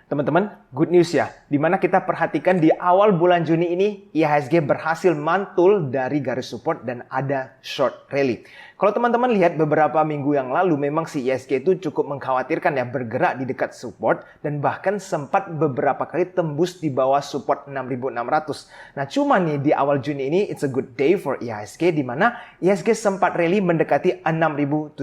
Teman-teman, good news ya. Dimana kita perhatikan di awal bulan Juni ini, IHSG berhasil mantul dari garis support dan ada short rally. Kalau teman-teman lihat beberapa minggu yang lalu, memang si IHSG itu cukup mengkhawatirkan ya, bergerak di dekat support dan bahkan sempat beberapa kali tembus di bawah support 6.600. Nah, cuma nih di awal Juni ini, it's a good day for IHSG, di mana IHSG sempat rally mendekati 6.700.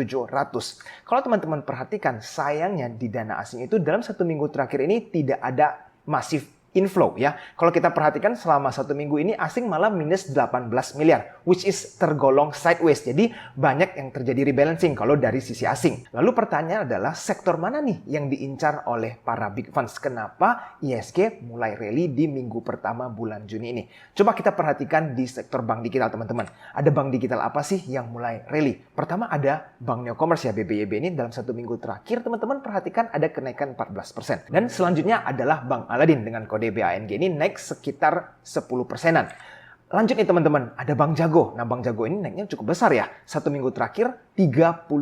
Kalau teman-teman perhatikan, sayangnya di dana asing itu dalam satu minggu terakhir ini tidak ada masif inflow ya. Kalau kita perhatikan selama satu minggu ini asing malah minus 18 miliar, which is tergolong sideways. Jadi banyak yang terjadi rebalancing kalau dari sisi asing. Lalu pertanyaan adalah sektor mana nih yang diincar oleh para big funds? Kenapa IHSG mulai rally di minggu pertama bulan Juni ini? Coba kita perhatikan di sektor bank digital teman-teman. Ada bank digital apa sih yang mulai rally? Pertama ada Bank Neocommerce ya, BBYB ini dalam satu minggu terakhir teman-teman perhatikan ada kenaikan 14%. Dan selanjutnya adalah Bank Aladin dengan kode BANG ini naik sekitar 10%-an. Lanjut nih teman-teman, ada Bank Jago. Nah, Bank Jago ini naiknya cukup besar ya. Satu minggu terakhir 32%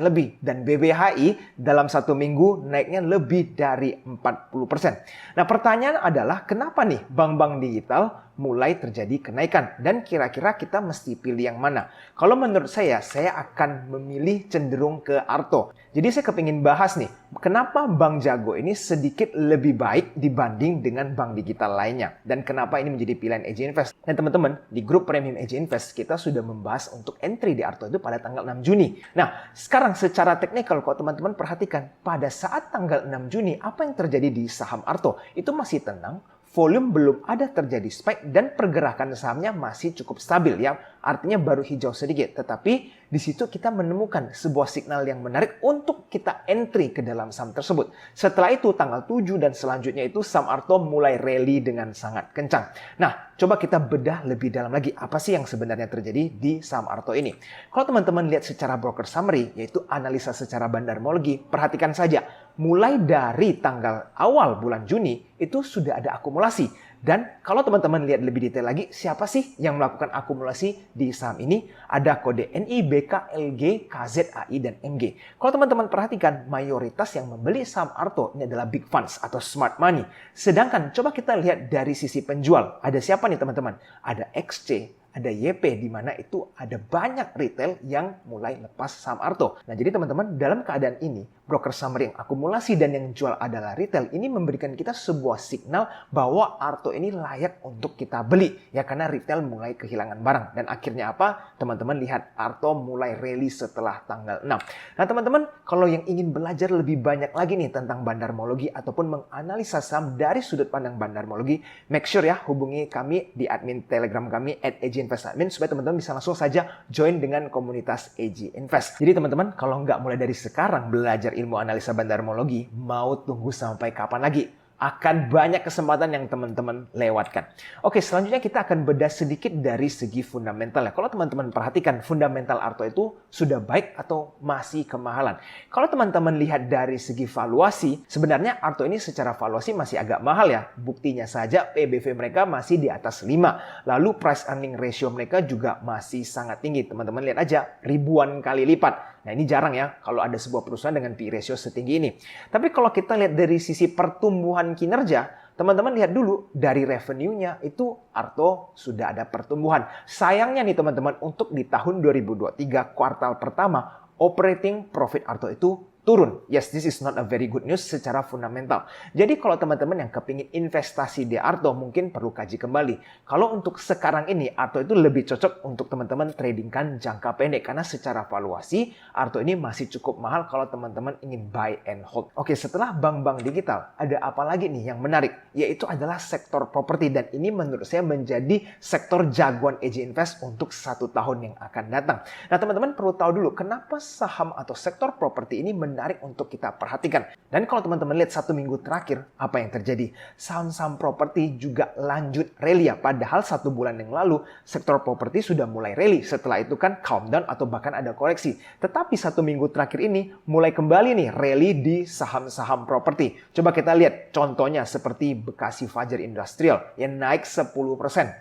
lebih. Dan BBHI dalam satu minggu naiknya lebih dari 40%. Nah, pertanyaan adalah kenapa nih bank-bank digital mulai terjadi kenaikan? Dan kira-kira kita mesti pilih yang mana? Kalau menurut saya akan memilih cenderung ke Arto. Jadi saya kepingin bahas nih, kenapa Bank Jago ini sedikit lebih baik dibanding dengan bank digital lainnya. Dan kenapa ini menjadi pilihan AJ Invest. Dan teman-teman, di grup Premium AJ Invest kita sudah membahas untuk entry di Arto itu pada tanggal 6 Juni. Nah, sekarang secara teknikal kalau teman-teman perhatikan, pada saat tanggal 6 Juni, apa yang terjadi di saham Arto? Itu masih tenang, volume belum ada terjadi spike, dan pergerakan sahamnya masih cukup stabil ya. Artinya baru hijau sedikit, tetapi di situ kita menemukan sebuah signal yang menarik untuk kita entry ke dalam saham tersebut. Setelah itu tanggal 7 dan selanjutnya itu saham Arto mulai rally dengan sangat kencang. Nah, coba kita bedah lebih dalam lagi apa sih yang sebenarnya terjadi di saham Arto ini. Kalau teman-teman lihat secara broker summary, yaitu analisa secara bandarmologi, perhatikan saja, mulai dari tanggal awal bulan Juni itu sudah ada akumulasi. Dan kalau teman-teman lihat lebih detail lagi, siapa sih yang melakukan akumulasi di saham ini? Ada kode NI, BK, LG, KZAI, dan MG. Kalau teman-teman perhatikan, mayoritas yang membeli saham Arto ini adalah big funds atau smart money. Sedangkan coba kita lihat dari sisi penjual. Ada siapa nih teman-teman? Ada XC, ada YP, di mana itu ada banyak retail yang mulai lepas saham Arto. Nah, jadi teman-teman, dalam keadaan ini, broker summary yang akumulasi dan yang jual adalah retail, ini memberikan kita sebuah signal bahwa Arto ini layak untuk kita beli. Ya, karena retail mulai kehilangan barang. Dan akhirnya apa? Teman-teman lihat Arto mulai rally setelah tanggal 6. Nah, teman-teman, kalau yang ingin belajar lebih banyak lagi nih tentang bandarmologi ataupun menganalisa saham dari sudut pandang bandarmologi, make sure ya hubungi kami di admin Telegram kami @AJ_Invest Admin supaya teman-teman bisa langsung saja join dengan komunitas AJ Invest. Jadi teman-teman, kalau nggak mulai dari sekarang belajar ilmu analisa bandarmologi, mau tunggu sampai kapan lagi? Akan banyak kesempatan yang teman-teman lewatkan. Oke, selanjutnya kita akan bedah sedikit dari segi fundamental. Kalau teman-teman perhatikan, fundamental Arto itu sudah baik atau masih kemahalan? Kalau teman-teman lihat dari segi valuasi, sebenarnya Arto ini secara valuasi masih agak mahal ya. Buktinya saja PBV mereka masih di atas 5. Lalu price earning ratio mereka juga masih sangat tinggi. Teman-teman lihat aja, ribuan kali lipat. Nah, ini jarang ya kalau ada sebuah perusahaan dengan PE ratio setinggi ini. Tapi kalau kita lihat dari sisi pertumbuhan kinerja, teman-teman lihat dulu dari revenue-nya itu Arto sudah ada pertumbuhan. Sayangnya nih teman-teman, untuk di tahun 2023 kuartal pertama, operating profit Arto itu turun. Yes, this is not a very good news secara fundamental. Jadi kalau teman-teman yang kepingin investasi di Arto mungkin perlu kaji kembali. Kalau untuk sekarang ini Arto itu lebih cocok untuk teman-teman tradingkan jangka pendek. Karena secara valuasi Arto ini masih cukup mahal kalau teman-teman ingin buy and hold. Oke, setelah bank-bank digital ada apa lagi nih yang menarik? Yaitu adalah sektor properti. Dan ini menurut saya menjadi sektor jagoan AJ Invest untuk 1 tahun yang akan datang. Nah, teman-teman perlu tahu dulu kenapa saham atau sektor properti ini menarik untuk kita perhatikan. Dan kalau teman-teman lihat 1 minggu terakhir, apa yang terjadi? Saham-saham properti juga lanjut rally ya. Padahal 1 bulan yang lalu, sektor properti sudah mulai rally. Setelah itu kan calm down atau bahkan ada koreksi. Tetapi 1 minggu terakhir ini, mulai kembali nih rally di saham-saham properti. Coba kita lihat contohnya seperti Bekasi Fajar Industrial yang naik 10%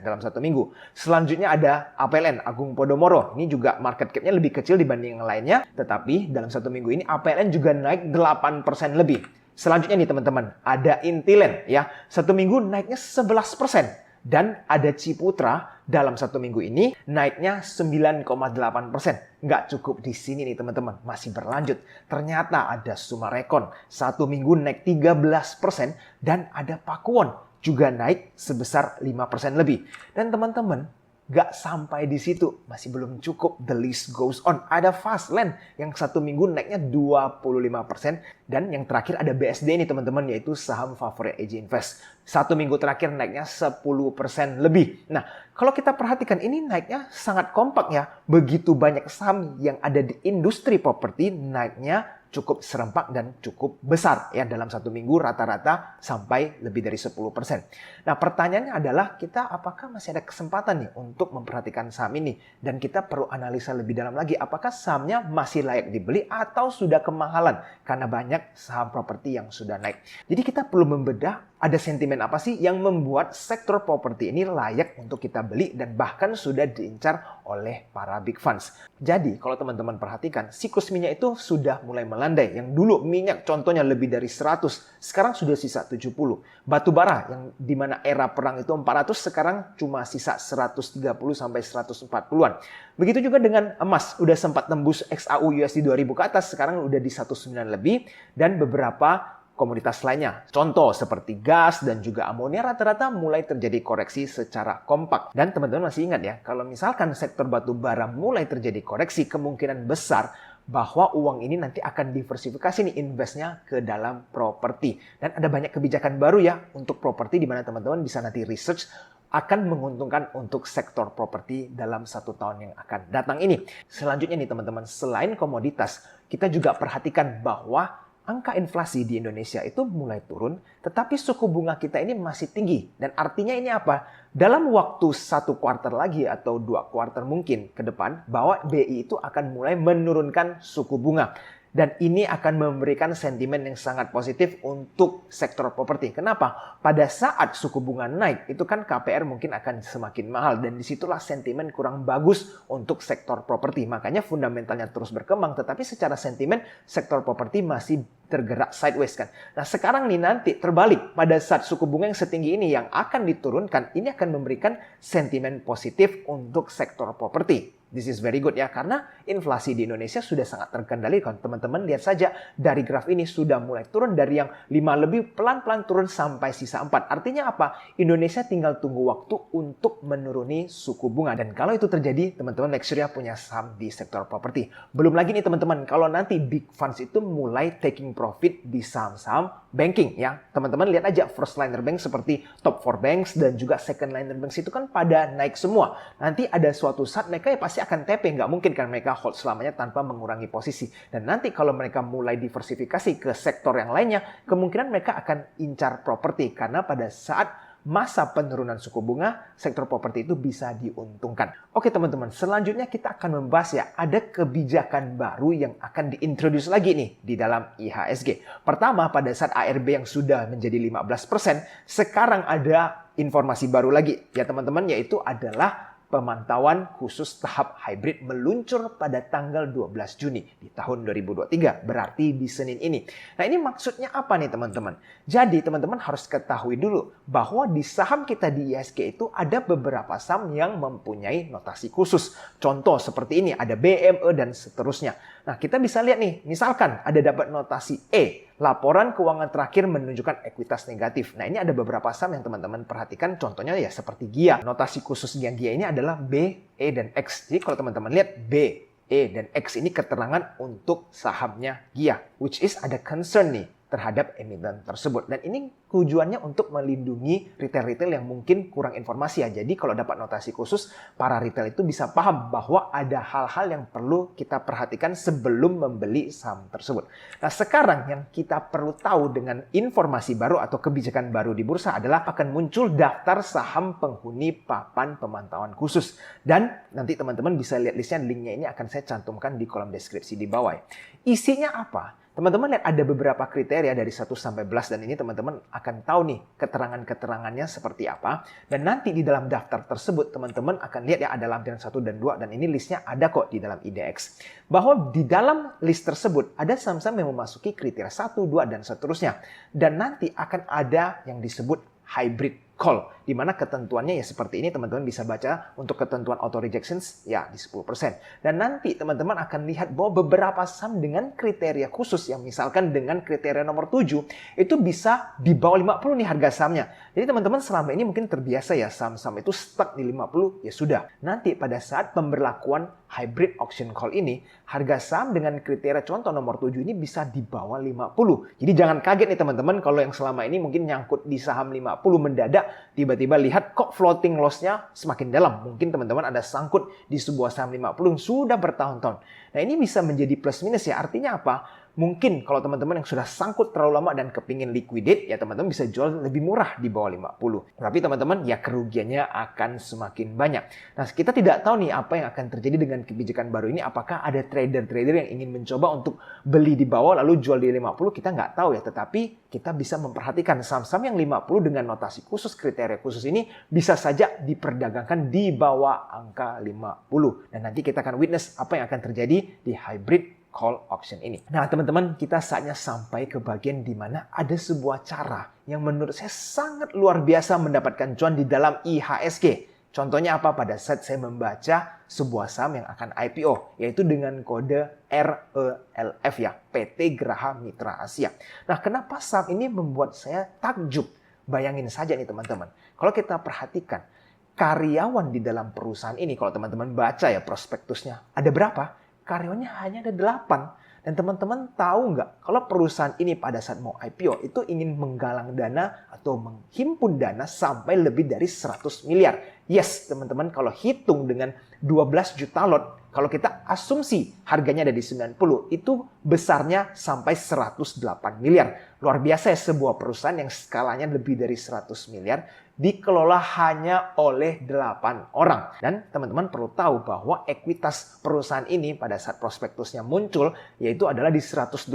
dalam 1 minggu. Selanjutnya ada APLN, Agung Podomoro. Ini juga market cap-nya lebih kecil dibanding yang lainnya. Tetapi dalam 1 minggu ini APLN juga naik 8% lebih. Selanjutnya nih teman-teman, ada Intiland ya. Satu minggu naiknya 11%. Dan ada Ciputra dalam satu minggu ini naiknya 9,8%. Nggak cukup di sini nih teman-teman, masih berlanjut. Ternyata ada Sumarekon, satu minggu naik 13%. Dan ada Pakuwon juga naik sebesar 5% lebih. Dan teman-teman, nggak sampai di situ, masih belum cukup. The list goes on. Ada Fastland yang satu minggu naiknya 25%. Dan yang terakhir ada BSD ini teman-teman, yaitu saham favorit AJ Invest. Satu minggu terakhir naiknya 10% lebih. Nah, kalau kita perhatikan ini naiknya sangat kompak ya. Begitu banyak saham yang ada di industri properti naiknya cukup serempak dan cukup besar ya, dalam satu minggu rata-rata sampai lebih dari 10%. Nah, pertanyaannya adalah kita apakah masih ada kesempatan nih untuk memperhatikan saham ini, dan kita perlu analisa lebih dalam lagi apakah sahamnya masih layak dibeli atau sudah kemahalan karena banyak saham properti yang sudah naik. Jadi kita perlu membedah ada sentimen apa sih yang membuat sektor properti ini layak untuk kita beli dan bahkan sudah diincar oleh para big funds. Jadi kalau teman-teman perhatikan, siklus minyak itu sudah mulai melandai. Yang dulu minyak contohnya lebih dari 100, sekarang sudah sisa 70. Batu bara yang dimana era perang itu 400, sekarang cuma sisa 130 sampai 140-an. Begitu juga dengan emas, udah sempat tembus XAU USD 2000 ke atas, sekarang udah di 19 lebih, dan beberapa komoditas lainnya. Contoh seperti gas dan juga amonia rata-rata mulai terjadi koreksi secara kompak. Dan teman-teman masih ingat ya, kalau misalkan sektor batu bara mulai terjadi koreksi, kemungkinan besar bahwa uang ini nanti akan diversifikasi nih investnya ke dalam properti. Dan ada banyak kebijakan baru ya untuk properti, di mana teman-teman bisa nanti research akan menguntungkan untuk sektor properti dalam 1 tahun yang akan datang ini. Selanjutnya nih teman-teman, selain komoditas, kita juga perhatikan bahwa angka inflasi di Indonesia itu mulai turun, tetapi suku bunga kita ini masih tinggi. Dan artinya ini apa? Dalam waktu 1 kuartal lagi atau 2 kuartal mungkin ke depan, bahwa BI itu akan mulai menurunkan suku bunga. Dan ini akan memberikan sentimen yang sangat positif untuk sektor properti. Kenapa? Pada saat suku bunga naik, itu kan KPR mungkin akan semakin mahal. Dan disitulah sentimen kurang bagus untuk sektor properti. Makanya fundamentalnya terus berkembang. Tetapi secara sentimen, sektor properti masih tergerak sideways kan. Nah sekarang nih nanti terbalik. Pada saat suku bunga yang setinggi ini yang akan diturunkan, ini akan memberikan sentimen positif untuk sektor properti. This is very good ya, karena inflasi di Indonesia sudah sangat terkendali. Kalau teman-teman lihat saja dari graf ini sudah mulai turun dari yang 5 lebih, pelan-pelan turun sampai sisa 4. Artinya apa? Indonesia tinggal tunggu waktu untuk menuruni suku bunga. Dan kalau itu terjadi, teman-teman make sure ya punya saham di sektor properti. Belum lagi nih teman-teman, kalau nanti big funds itu mulai taking profit di saham-saham banking ya. Teman-teman lihat aja first liner bank seperti top 4 banks dan juga second liner banks itu kan pada naik semua. Nanti ada suatu saat mereka ya pasti akan TP, nggak mungkin kan mereka hold selamanya tanpa mengurangi posisi. Dan nanti kalau mereka mulai diversifikasi ke sektor yang lainnya, kemungkinan mereka akan incar properti karena pada saat masa penurunan suku bunga, sektor properti itu bisa diuntungkan. Oke teman-teman, selanjutnya kita akan membahas ya, ada kebijakan baru yang akan diintroduce lagi nih di dalam IHSG. Pertama, pada saat ARB yang sudah menjadi 15%, sekarang ada informasi baru lagi ya teman-teman, yaitu adalah pemantauan khusus tahap hybrid meluncur pada tanggal 12 Juni di tahun 2023, berarti di Senin ini. Nah ini maksudnya apa nih teman-teman? Jadi teman-teman harus ketahui dulu bahwa di saham kita di IHSG itu ada beberapa saham yang mempunyai notasi khusus. Contoh seperti ini, ada BME dan seterusnya. Nah kita bisa lihat nih, misalkan ada dapat notasi E, laporan keuangan terakhir menunjukkan ekuitas negatif. Nah ini ada beberapa saham yang teman-teman perhatikan, contohnya ya seperti GIA. Notasi khusus Gia ini adalah B, E, dan X. Jadi kalau teman-teman lihat B, E, dan X ini keterangan untuk sahamnya GIA, which is ada concern nih terhadap emiten tersebut. Dan ini tujuannya untuk melindungi retail-retail yang mungkin kurang informasi ya. Jadi kalau dapat notasi khusus, para retail itu bisa paham bahwa ada hal-hal yang perlu kita perhatikan sebelum membeli saham tersebut. Nah sekarang yang kita perlu tahu dengan informasi baru atau kebijakan baru di bursa adalah akan muncul daftar saham penghuni papan pemantauan khusus. Dan nanti teman-teman bisa lihat listnya, linknya ini akan saya cantumkan di kolom deskripsi di bawah. Isinya apa? Teman-teman lihat ada beberapa kriteria dari 1 sampai 11 dan ini teman-teman akan tahu nih keterangan-keterangannya seperti apa. Dan nanti di dalam daftar tersebut teman-teman akan lihat ya ada lampiran 1 dan 2 dan ini listnya ada kok di dalam IDX. Bahwa di dalam list tersebut ada saham-saham yang memasuki kriteria 1, 2 dan seterusnya. Dan nanti akan ada yang disebut hybrid call, di mana ketentuannya ya seperti ini, teman-teman bisa baca untuk ketentuan auto rejections ya di 10%. Dan nanti teman-teman akan lihat bahwa beberapa saham dengan kriteria khusus yang misalkan dengan kriteria nomor 7 itu bisa di bawah 50 nih harga sahamnya. Jadi teman-teman selama ini mungkin terbiasa ya saham-saham itu stuck di 50, ya sudah. Nanti pada saat pemberlakuan hybrid auction call ini, harga saham dengan kriteria contoh nomor 7 ini bisa di bawah 50. Jadi jangan kaget nih teman-teman kalau yang selama ini mungkin nyangkut di saham 50 mendadak tiba-tiba lihat kok floating loss-nya semakin dalam. Mungkin teman-teman ada sangkut di sebuah saham 50 yang sudah bertahun-tahun. Nah ini bisa menjadi plus minus ya. Artinya apa? Mungkin kalau teman-teman yang sudah sangkut terlalu lama dan kepingin liquidate, ya teman-teman bisa jual lebih murah di bawah 50. Tapi teman-teman ya kerugiannya akan semakin banyak. Nah kita tidak tahu nih apa yang akan terjadi dengan kebijakan baru ini. Apakah ada trader-trader yang ingin mencoba untuk beli di bawah lalu jual di 50? Kita nggak tahu ya. Tetapi kita bisa memperhatikan saham-saham yang 50 dengan notasi khusus, kriteria khusus ini bisa saja diperdagangkan di bawah angka 50. Dan nanti kita akan witness apa yang akan terjadi di hybrid call auction ini. Nah teman-teman, kita saatnya sampai ke bagian di mana ada sebuah cara yang menurut saya sangat luar biasa mendapatkan cuan di dalam IHSG. Contohnya apa? Pada saat saya membaca sebuah saham yang akan IPO, yaitu dengan kode RELF ya, PT Graha Mitra Asia. Nah kenapa saham ini membuat saya takjub? Bayangin saja nih teman-teman, kalau kita perhatikan karyawan di dalam perusahaan ini, kalau teman-teman baca ya prospektusnya, ada berapa? Karyawannya hanya ada 8. Dan teman-teman tahu nggak kalau perusahaan ini pada saat mau IPO itu ingin menggalang dana atau menghimpun dana sampai lebih dari 100 miliar. Yes, teman-teman kalau hitung dengan 12 juta lot, kalau kita asumsi harganya ada di 90, itu besarnya sampai 108 miliar. Luar biasa ya sebuah perusahaan yang skalanya lebih dari 100 miliar dikelola hanya oleh 8 orang. Dan teman-teman perlu tahu bahwa ekuitas perusahaan ini pada saat prospektusnya muncul yaitu adalah di 118.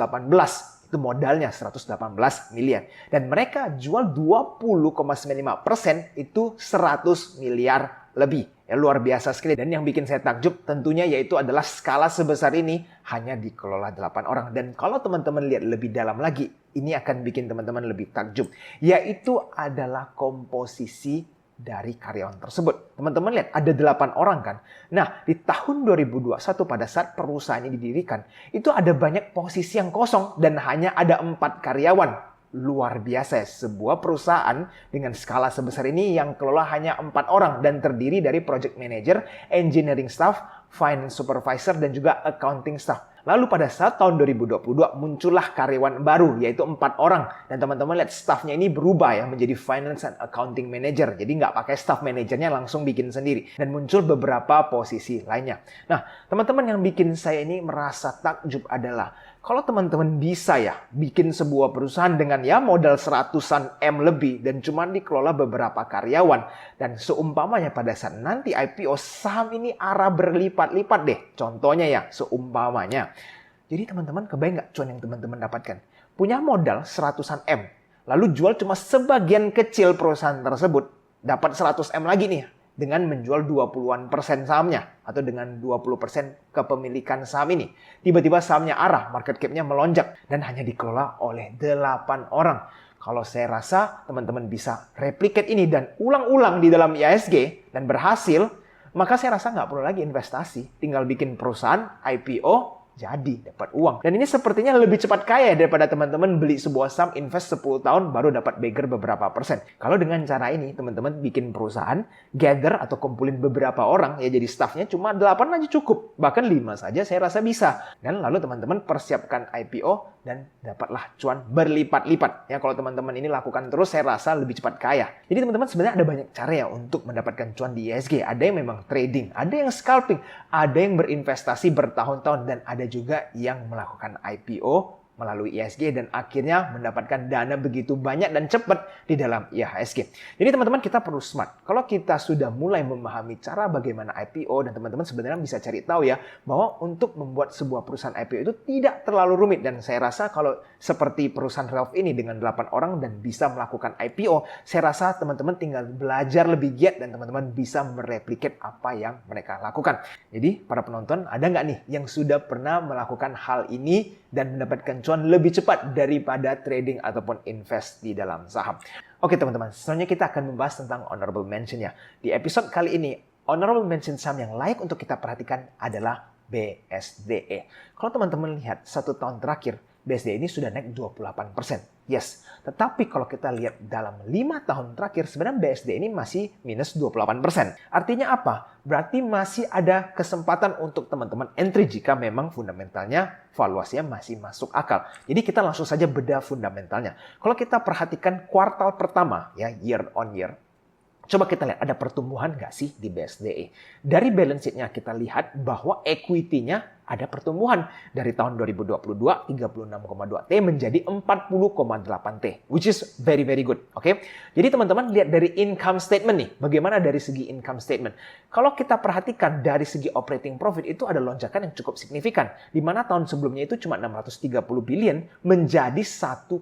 Itu modalnya 118 miliar. Dan mereka jual 20,95% itu 100 miliar lebih. Ya, luar biasa sekali. Dan yang bikin saya takjub tentunya yaitu adalah skala sebesar ini hanya dikelola 8 orang. Dan kalau teman-teman lihat lebih dalam lagi, ini akan bikin teman-teman lebih takjub. Yaitu adalah komposisi dari karyawan tersebut. Teman-teman lihat ada 8 orang kan. Nah di tahun 2021 pada saat perusahaan ini didirikan, itu ada banyak posisi yang kosong dan hanya ada 4 karyawan. Luar biasa ya, sebuah perusahaan dengan skala sebesar ini yang kelola hanya 4 orang dan terdiri dari project manager, engineering staff, finance supervisor, dan juga accounting staff. Lalu pada saat tahun 2022 muncullah karyawan baru yaitu 4 orang. Dan teman-teman lihat staffnya ini berubah ya menjadi finance and accounting manager. Jadi nggak pakai staff manajernya langsung bikin sendiri. Dan muncul beberapa posisi lainnya. Nah teman-teman yang bikin saya ini merasa takjub adalah kalau teman-teman bisa ya bikin sebuah perusahaan dengan ya modal 100-an M lebih dan cuma dikelola beberapa karyawan. Dan seumpamanya pada saat nanti IPO saham ini arah berlipat-lipat deh. Contohnya ya seumpamanya. Jadi teman-teman kebayang nggak cuan yang teman-teman dapatkan? Punya modal 100-an M. Lalu jual cuma sebagian kecil perusahaan tersebut. Dapat 100 M lagi nih. Dengan menjual 20% sahamnya atau dengan 20% kepemilikan saham ini. Tiba-tiba sahamnya arah, market cap-nya melonjak dan hanya dikelola oleh 8 orang. Kalau saya rasa teman-teman bisa replicate ini dan ulang-ulang di dalam IHSG dan berhasil, maka saya rasa nggak perlu lagi investasi. Tinggal bikin perusahaan, IPO, jadi dapat uang. Dan ini sepertinya lebih cepat kaya daripada teman-teman beli sebuah saham, invest 10 tahun baru dapat beggar beberapa persen. Kalau dengan cara ini teman-teman bikin perusahaan, gather atau kumpulin beberapa orang, ya jadi staffnya cuma 8 aja cukup. Bahkan 5 saja saya rasa bisa. Dan lalu teman-teman persiapkan IPO dan dapatlah cuan berlipat-lipat. Ya kalau teman-teman ini lakukan terus saya rasa lebih cepat kaya. Jadi teman-teman sebenarnya ada banyak cara ya untuk mendapatkan cuan di IHSG. Ada yang memang trading, ada yang scalping, ada yang berinvestasi bertahun-tahun dan ada juga yang melakukan IPO melalui IHSG dan akhirnya mendapatkan dana begitu banyak dan cepat di dalam IHSG. Jadi teman-teman, kita perlu smart. Kalau kita sudah mulai memahami cara bagaimana IPO, dan teman-teman sebenarnya bisa cari tahu ya bahwa untuk membuat sebuah perusahaan IPO itu tidak terlalu rumit, dan saya rasa kalau seperti perusahaan Ralph ini dengan 8 orang dan bisa melakukan IPO, saya rasa teman-teman tinggal belajar lebih giat dan teman-teman bisa mereplikat apa yang mereka lakukan. Jadi para penonton, ada nggak nih yang sudah pernah melakukan hal ini dan mendapatkan cuan lebih cepat daripada trading ataupun invest di dalam saham? Oke teman-teman, selanjutnya kita akan membahas tentang honorable mention ya. Di episode kali ini, honorable mention saham yang layak untuk kita perhatikan adalah BSDE. Kalau teman-teman lihat 1 tahun terakhir, BSDE ini sudah naik 28%. Yes, tetapi kalau kita lihat dalam 5 tahun terakhir, sebenarnya BSDE ini masih minus 28%. Artinya apa? Berarti masih ada kesempatan untuk teman-teman entry jika memang fundamentalnya, valuasinya masih masuk akal. Jadi kita langsung saja bedah fundamentalnya. Kalau kita perhatikan kuartal pertama, ya year on year, coba kita lihat ada pertumbuhan nggak sih di BSDE. Dari balance sheet-nya kita lihat bahwa equity-nya ada pertumbuhan. Dari tahun 2022, 36,2T menjadi 40,8T. Which is very, very good. Oke? Jadi teman-teman lihat dari income statement nih. Bagaimana dari segi income statement? Kalau kita perhatikan dari segi operating profit itu ada lonjakan yang cukup signifikan. Di mana tahun sebelumnya itu cuma 630 billion menjadi 1,1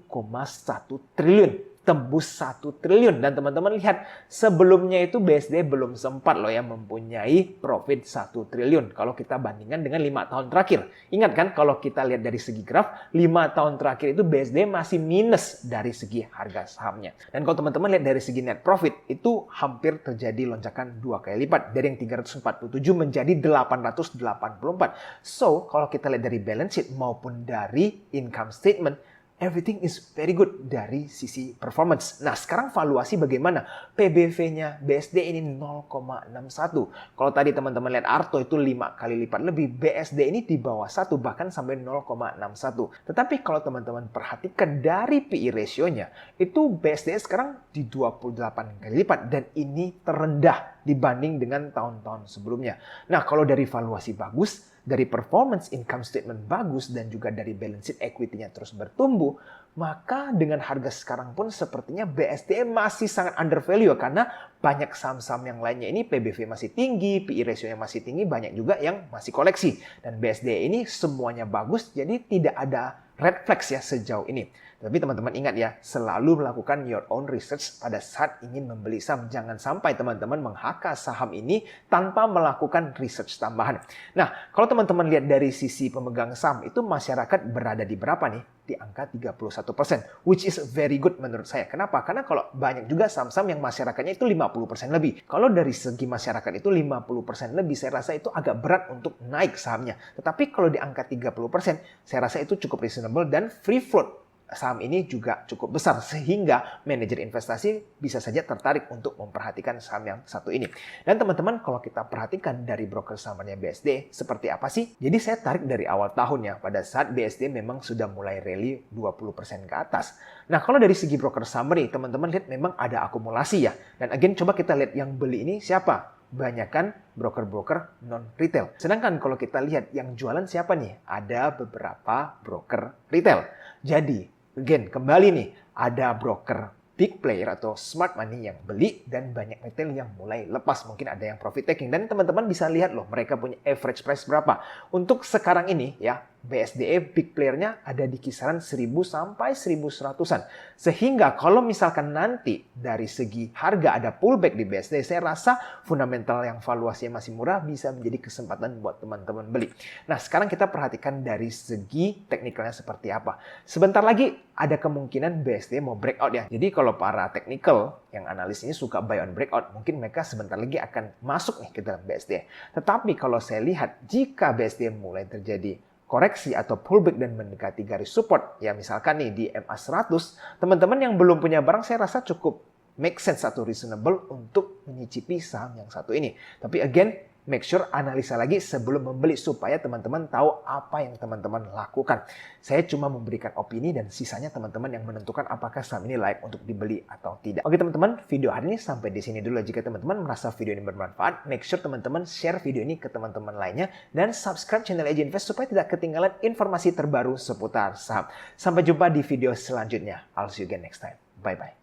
triliun. Tembus 1 triliun. Dan teman-teman lihat, sebelumnya itu BSD belum sempat loh ya mempunyai profit 1 triliun. Kalau kita bandingkan dengan 5 tahun terakhir. Ingat kan kalau kita lihat dari segi graf, 5 tahun terakhir itu BSD masih minus dari segi harga sahamnya. Dan kalau teman-teman lihat dari segi net profit, itu hampir terjadi lonjakan 2 kali lipat. Dari yang 347 menjadi 884. So, kalau kita lihat dari balance sheet maupun dari income statement, everything is very good dari sisi performance. Nah, sekarang valuasi bagaimana? PBV-nya BSD ini 0,61. Kalau tadi teman-teman lihat Arto itu 5 kali lipat lebih, BSD ini di bawah 1 bahkan sampai 0,61. Tetapi kalau teman-teman perhatikan dari PE ratio-nya, itu BSD sekarang di 28 kali lipat dan ini terendah dibanding dengan tahun-tahun sebelumnya. Nah, kalau dari valuasi bagus, dari performance income statement bagus, dan juga dari balance sheet equity-nya terus bertumbuh, maka dengan harga sekarang pun sepertinya BSDE masih sangat undervalue karena banyak saham-saham yang lainnya ini PBV masih tinggi, PE ratio-nya masih tinggi, banyak juga yang masih koleksi. Dan BSDE ini semuanya bagus, jadi tidak ada red flags ya sejauh ini. Tapi teman-teman ingat ya, selalu melakukan your own research pada saat ingin membeli saham. Jangan sampai teman-teman menghaka saham ini tanpa melakukan research tambahan. Nah, kalau teman-teman lihat dari sisi pemegang saham, itu masyarakat berada di berapa nih? Di angka 31%, which is very good menurut saya. Kenapa? Karena kalau banyak juga saham-saham yang masyarakatnya itu 50% lebih. Kalau dari segi masyarakat itu 50% lebih, saya rasa itu agak berat untuk naik sahamnya. Tetapi kalau di angka 30%, saya rasa itu cukup reasonable dan free float saham ini juga cukup besar sehingga manajer investasi bisa saja tertarik untuk memperhatikan saham yang satu ini. Dan teman-teman, kalau kita perhatikan dari broker sahamnya BSD seperti apa sih? Jadi saya tarik dari awal tahun ya, pada saat BSD memang sudah mulai rally 20% ke atas. Nah, kalau dari segi broker summary, teman-teman lihat memang ada akumulasi ya. Dan again, coba kita lihat yang beli ini siapa? Banyakan broker-broker non-retail. Sedangkan kalau kita lihat yang jualan siapa nih? Ada beberapa broker retail. Jadi, again, kembali nih, ada broker big player atau smart money yang beli dan banyak retail yang mulai lepas. Mungkin ada yang profit taking. Dan teman-teman bisa lihat loh, mereka punya average price berapa. Untuk sekarang ini ya, BSDE big player-nya ada di kisaran 1000 sampai 1100-an. Sehingga kalau misalkan nanti dari segi harga ada pullback di BSDE, saya rasa fundamental yang valuasinya masih murah bisa menjadi kesempatan buat teman-teman beli. Nah, sekarang kita perhatikan dari segi teknikalnya seperti apa. Sebentar lagi ada kemungkinan BSDE mau breakout ya. Jadi kalau para technical yang analis ini suka buy on breakout, mungkin mereka sebentar lagi akan masuk nih ke dalam BSDE. Tetapi kalau saya lihat jika BSDE mulai terjadi koreksi atau pullback dan mendekati garis support, ya misalkan nih di MA 100, teman-teman yang belum punya barang saya rasa cukup make sense atau reasonable untuk menyicipi saham yang satu ini. Tapi again, make sure analisa lagi sebelum membeli supaya teman-teman tahu apa yang teman-teman lakukan. Saya cuma memberikan opini dan sisanya teman-teman yang menentukan apakah saham ini layak untuk dibeli atau tidak. Oke teman-teman, video hari ini sampai di sini dulu. Jika teman-teman merasa video ini bermanfaat, make sure teman-teman share video ini ke teman-teman lainnya dan subscribe channel Eji Invest supaya tidak ketinggalan informasi terbaru seputar saham. Sampai jumpa di video selanjutnya. I'll see you again next time. Bye-bye.